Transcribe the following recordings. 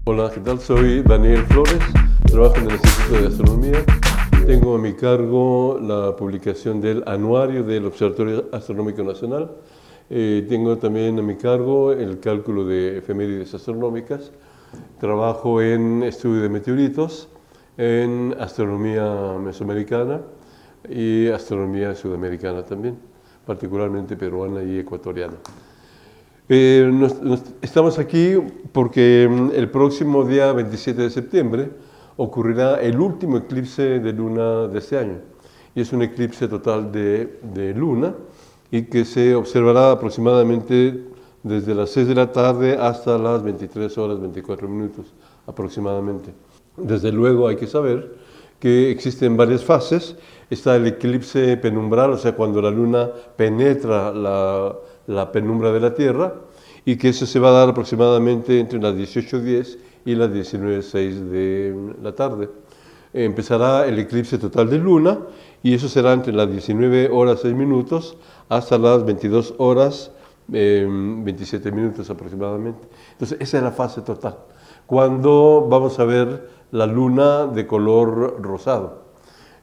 Hola, ¿qué tal? Soy Daniel Flores, trabajo en el Instituto de Astronomía. Tengo a mi cargo la publicación del anuario del Observatorio Astronómico Nacional. Tengo también a mi cargo el cálculo de efemérides astronómicas. Trabajo en estudio de meteoritos, en astronomía mesoamericana y astronomía sudamericana también, particularmente peruana y ecuatoriana. Estamos aquí porque el próximo día 27 de septiembre ocurrirá el último eclipse de luna de este año. Y es un eclipse total de luna y que se observará aproximadamente desde las 6 de la tarde hasta las 23 horas 24 minutos aproximadamente. Desde luego hay que saber que existen varias fases. Está el eclipse penumbral, o sea, cuando la luna penetra la penumbra de la Tierra, y que eso se va a dar aproximadamente entre las 18:10 y las 19:06 de la tarde. Empezará el eclipse total de luna, y eso será entre las 19 horas 6 minutos hasta las 22 horas 27 minutos aproximadamente. Entonces, esa es la fase total, cuando vamos a ver la luna de color rosado.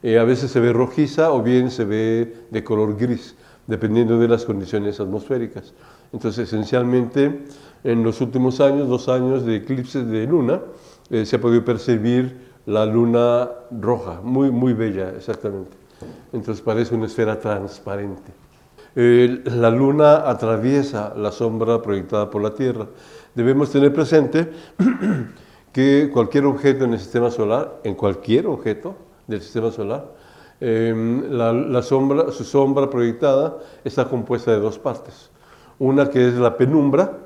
A veces se ve rojiza o bien se ve de color gris, dependiendo de las condiciones atmosféricas. Entonces, esencialmente, en los últimos años, 2 años de eclipses de luna, se ha podido percibir la luna roja, muy, muy bella, exactamente. Entonces, parece una esfera transparente. La luna atraviesa la sombra proyectada por la Tierra. Debemos tener presente que cualquier objeto en el sistema solar, en cualquier objeto del sistema solar, su sombra proyectada está compuesta de 2 partes. Una que es la penumbra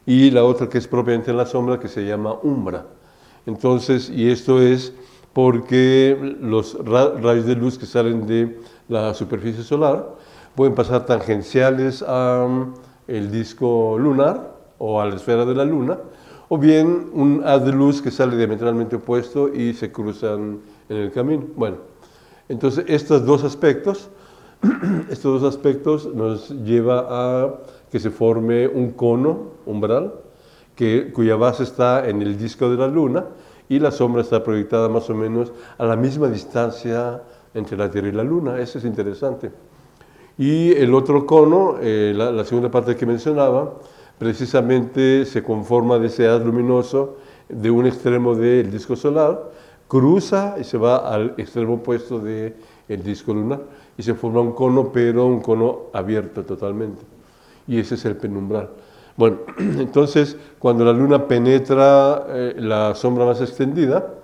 y la otra que es propiamente la sombra, que se llama umbra. Entonces, y esto es porque los rayos de luz que salen de la superficie solar pueden pasar tangenciales al disco lunar o a la esfera de la luna, o bien un haz de luz que sale diametralmente opuesto y se cruzan en el camino. Bueno, entonces estos dos aspectos nos lleva a que se forme un cono umbral cuya base está en el disco de la luna, y la sombra está proyectada más o menos a la misma distancia entre la Tierra y la luna. Eso es interesante. Y el otro cono, la segunda parte que mencionaba, precisamente se conforma de ese haz luminoso de un extremo del disco solar, cruza y se va al extremo opuesto del disco lunar, y se forma un cono, pero un cono abierto totalmente. Y ese es el penumbral. Bueno, entonces, cuando la luna penetra la sombra más extendida,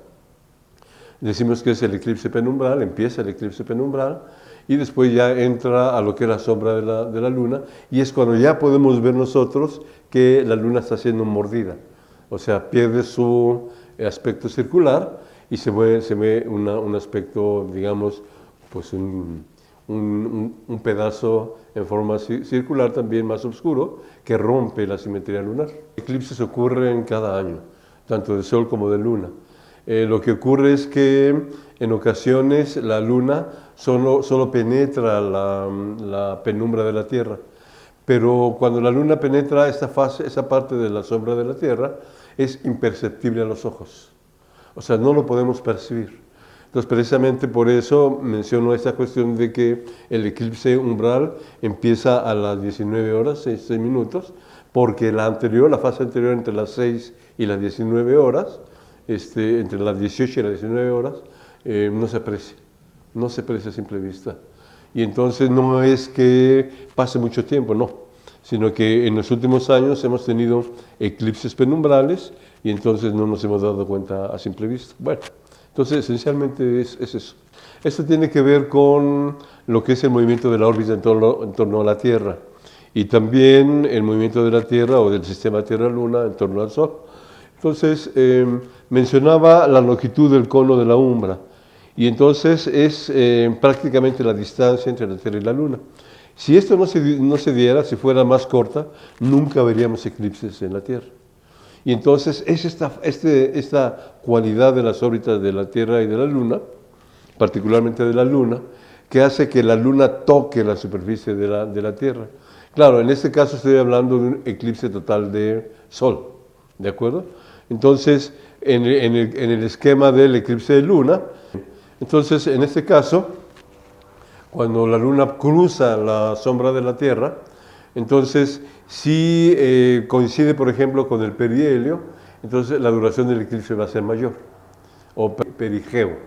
decimos que es el eclipse penumbral, empieza el eclipse penumbral, y después ya entra a lo que es la sombra de la luna, y es cuando ya podemos ver nosotros que la luna está siendo mordida. O sea, pierde su aspecto circular y se ve un aspecto, digamos, pues un pedazo en forma circular también más oscuro, que rompe la simetría lunar. Eclipses ocurren cada año, tanto de Sol como de Luna. Lo que ocurre es que en ocasiones la Luna solo penetra la penumbra de la Tierra, pero cuando la Luna penetra esa parte de la sombra de la Tierra, es imperceptible a los ojos. O sea, no lo podemos percibir. Entonces, precisamente por eso menciono esta cuestión de que el eclipse umbral empieza a las 19 horas, 6 minutos, porque la fase anterior entre las 6 y las 19 horas, entre las 18 y las 19 horas, no se aprecia a simple vista. Y entonces no es que pase mucho tiempo, no, sino que en los últimos años hemos tenido eclipses penumbrales y entonces no nos hemos dado cuenta a simple vista. Bueno, entonces esencialmente es eso. Esto tiene que ver con lo que es el movimiento de la órbita en torno a la Tierra, y también el movimiento de la Tierra o del sistema Tierra-Luna en torno al Sol. Entonces, mencionaba la longitud del cono de la umbra, y entonces es prácticamente la distancia entre la Tierra y la Luna. Si esto no se diera, si fuera más corta, nunca veríamos eclipses en la Tierra. Y entonces es esta cualidad de las órbitas de la Tierra y de la Luna, particularmente de la Luna, que hace que la Luna toque la superficie de la Tierra. Claro, en este caso estoy hablando de un eclipse total de Sol, ¿de acuerdo? Entonces, en el esquema del eclipse de luna, entonces en este caso, cuando la luna cruza la sombra de la Tierra, entonces si coincide, por ejemplo, con el perihelio, entonces la duración del eclipse va a ser mayor, o perigeo,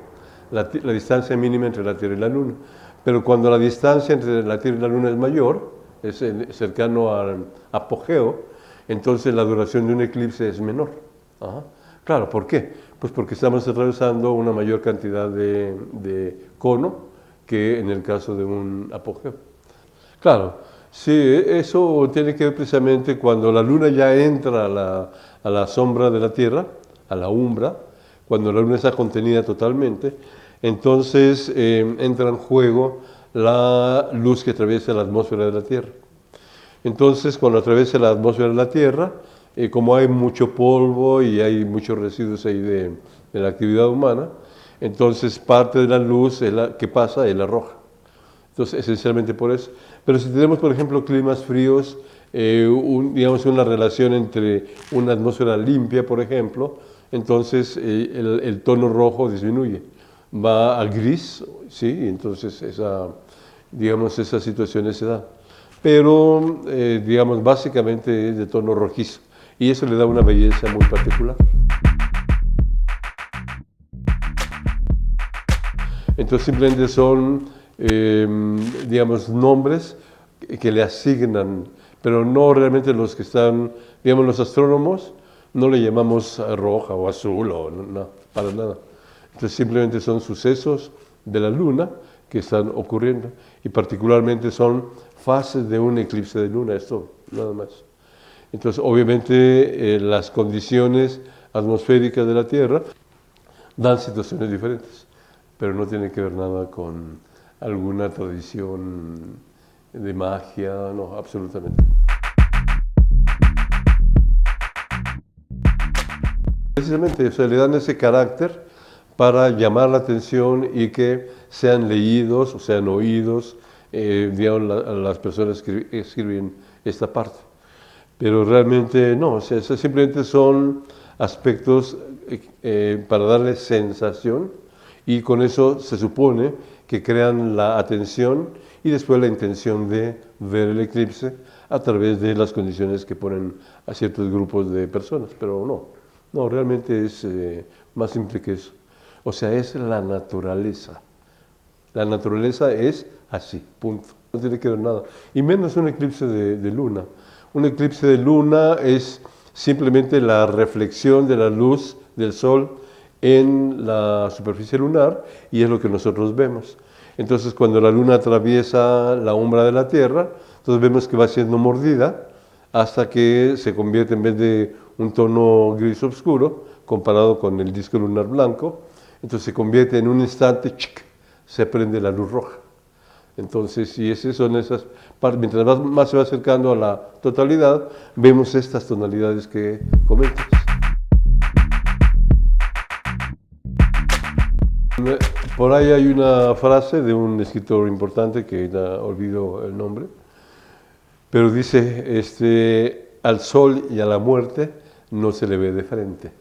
la distancia mínima entre la Tierra y la Luna. Pero cuando la distancia entre la Tierra y la Luna es mayor, es cercano al apogeo, entonces la duración de un eclipse es menor. Ajá. Claro, ¿por qué? Pues porque estamos atravesando una mayor cantidad de cono que en el caso de un apogeo. Claro, sí, eso tiene que ver precisamente cuando la luna ya entra a la sombra de la Tierra, a la umbra, cuando la luna está contenida totalmente, entonces entra en juego la luz que atraviesa la atmósfera de la Tierra. Entonces, cuando atraviesa la atmósfera de la Tierra, como hay mucho polvo y hay muchos residuos ahí de la actividad humana, entonces parte de la luz que pasa es la roja. Entonces, esencialmente por eso. Pero si tenemos, por ejemplo, climas fríos, digamos una relación entre una atmósfera limpia, por ejemplo, entonces el tono rojo disminuye, va al gris, ¿sí? Entonces esas situaciones se dan. Pero, digamos, básicamente es de tono rojizo, y eso le da una belleza muy particular. Entonces simplemente son, digamos, nombres que le asignan, pero no realmente los que están, digamos, los astrónomos, no le llamamos roja o azul o no, para nada. Entonces simplemente son sucesos de la luna que están ocurriendo, y particularmente son fases de un eclipse de luna, esto nada más. Entonces obviamente las condiciones atmosféricas de la Tierra dan situaciones diferentes, pero no tiene que ver nada con alguna tradición de magia, no, absolutamente. Precisamente, o sea, le dan ese carácter para llamar la atención y que sean leídos o sean oídos, digamos, las personas que escriben esta parte. Pero realmente no, o sea, simplemente son aspectos para darle sensación, y con eso se supone que crean la atención y después la intención de ver el eclipse a través de las condiciones que ponen a ciertos grupos de personas, pero no, realmente es más simple que eso. O sea, es la naturaleza. La naturaleza es así, punto. No tiene que ver nada. Y menos un eclipse de luna. Un eclipse de luna es simplemente la reflexión de la luz del sol en la superficie lunar, y es lo que nosotros vemos. Entonces, cuando la luna atraviesa la umbra de la Tierra, entonces vemos que va siendo mordida hasta que se convierte, en vez de un tono gris oscuro, comparado con el disco lunar blanco, entonces se convierte en un instante, se prende la luz roja. Entonces, y esas son esas partes, mientras más se va acercando a la totalidad, vemos estas tonalidades que comentas. Por ahí hay una frase de un escritor importante que olvido el nombre, pero dice, al sol y a la muerte no se le ve de frente,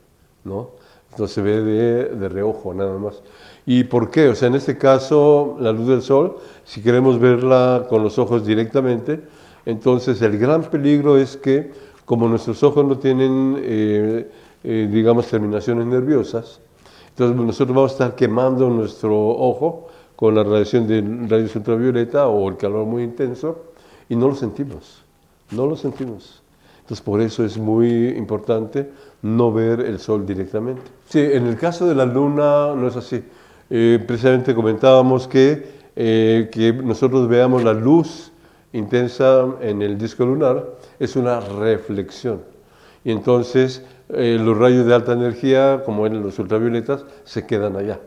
¿no? No se ve de reojo, nada más. ¿Y por qué? O sea, en este caso, la luz del sol, si queremos verla con los ojos directamente, entonces el gran peligro es que, como nuestros ojos no tienen, digamos, terminaciones nerviosas, entonces nosotros vamos a estar quemando nuestro ojo con la radiación de rayos ultravioleta o el calor muy intenso, y no lo sentimos, no lo sentimos. Entonces por eso es muy importante no ver el sol directamente. Sí, en el caso de la luna no es así. Precisamente comentábamos que nosotros veamos la luz intensa en el disco lunar es una reflexión. Y entonces los rayos de alta energía, como en los ultravioletas, se quedan allá,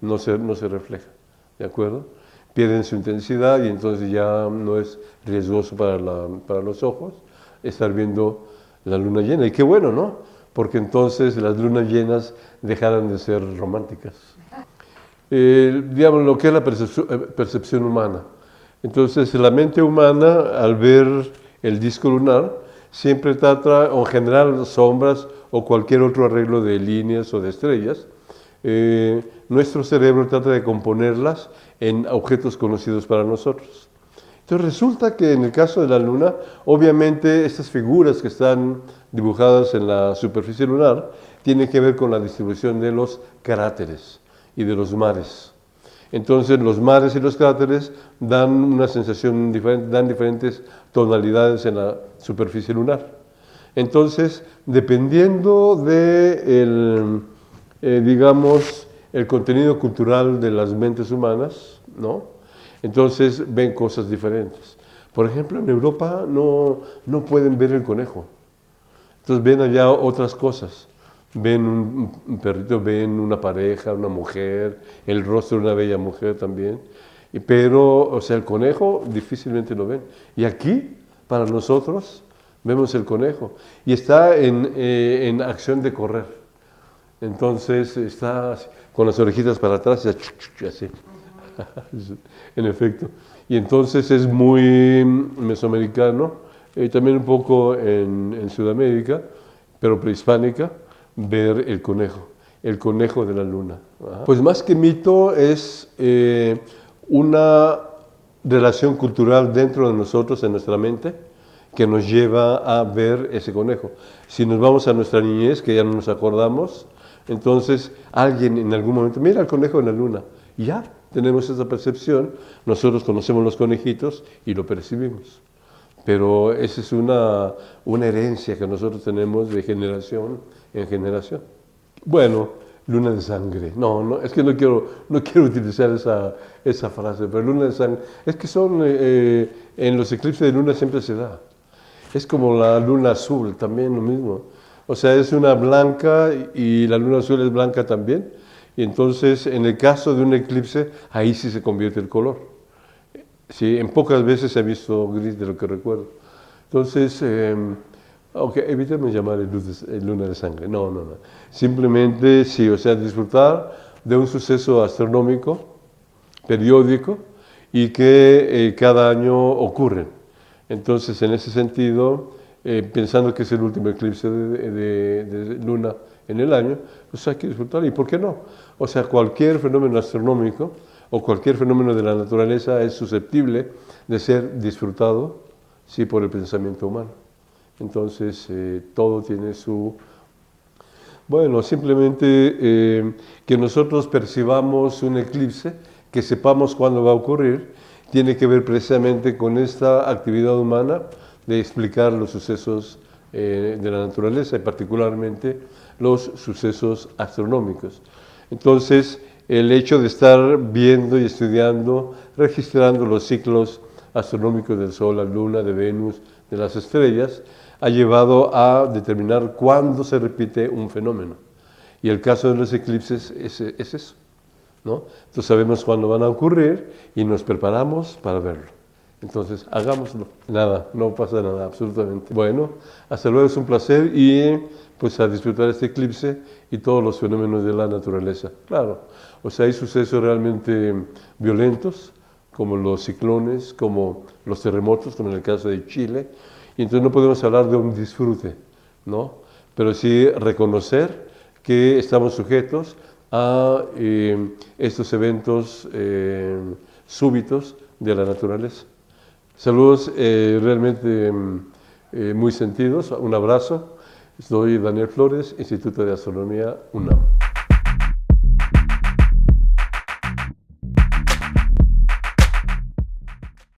no se reflejan, ¿de acuerdo? Pierden su intensidad y entonces ya no es riesgoso para los ojos estar viendo la luna llena. Y qué bueno, ¿no? Porque entonces las lunas llenas dejarán de ser románticas. Digamos, lo que es la percepción humana. Entonces, la mente humana, al ver el disco lunar, siempre trata, o en general sombras o cualquier otro arreglo de líneas o de estrellas, nuestro cerebro trata de componerlas en objetos conocidos para nosotros. Entonces resulta que en el caso de la Luna, obviamente estas figuras que están dibujadas en la superficie lunar tienen que ver con la distribución de los cráteres y de los mares. Entonces los mares y los cráteres dan una sensación diferente, dan diferentes tonalidades en la superficie lunar. Entonces, dependiendo de digamos, el contenido cultural de las mentes humanas, ¿no? Entonces ven cosas diferentes. Por ejemplo, en Europa no pueden ver el conejo. Entonces ven allá otras cosas. Ven un perrito, ven una pareja, una mujer, el rostro de una bella mujer también. Pero, o sea, el conejo difícilmente lo ven. Y aquí, para nosotros, vemos el conejo. Y está en acción de correr. Entonces está con las orejitas para atrás, y así. En efecto. Y entonces es muy mesoamericano, también un poco en Sudamérica, pero prehispánica, ver el conejo de la luna. Ajá. Pues más que mito es una relación cultural dentro de nosotros, en nuestra mente, que nos lleva a ver ese conejo. Si nos vamos a nuestra niñez, que ya no nos acordamos, entonces alguien en algún momento, mira el conejo en la luna, y ya tenemos esa percepción, nosotros conocemos los conejitos y lo percibimos. Pero esa es una herencia que nosotros tenemos de generación en generación. Bueno, luna de sangre. No, es que no quiero utilizar esa frase, pero luna de sangre. Es que en los eclipses de luna siempre se da. Es como la luna azul, también lo mismo. O sea, es una blanca y la luna azul es blanca también. Y entonces, en el caso de un eclipse, ahí sí se convierte el color. Sí, en pocas veces se ha visto gris de lo que recuerdo. Entonces, evítame llamar luna de sangre. No. Simplemente, sí, o sea, disfrutar de un suceso astronómico, periódico, y que cada año ocurren. Entonces, en ese sentido, pensando que es el último eclipse de luna en el año, pues hay que disfrutar. ¿Y por qué no? O sea, cualquier fenómeno astronómico o cualquier fenómeno de la naturaleza es susceptible de ser disfrutado, sí, por el pensamiento humano. Entonces, todo tiene su... Bueno, simplemente que nosotros percibamos un eclipse, que sepamos cuándo va a ocurrir, tiene que ver precisamente con esta actividad humana de explicar los sucesos de la naturaleza y particularmente los sucesos astronómicos. Entonces, el hecho de estar viendo y estudiando, registrando los ciclos astronómicos del Sol, la Luna, de Venus, de las estrellas, ha llevado a determinar cuándo se repite un fenómeno. Y el caso de los eclipses es eso, ¿no? Entonces sabemos cuándo van a ocurrir y nos preparamos para verlo. Entonces, hagámoslo. Nada, no pasa nada, absolutamente. Bueno, hasta luego, es un placer y pues a disfrutar este eclipse y todos los fenómenos de la naturaleza. Claro, o sea, hay sucesos realmente violentos, como los ciclones, como los terremotos, como en el caso de Chile, y entonces no podemos hablar de un disfrute, ¿no? Pero sí reconocer que estamos sujetos a estos eventos súbitos de la naturaleza. Saludos realmente muy sentidos, un abrazo. Soy Daniel Flores, Instituto de Astronomía UNAM.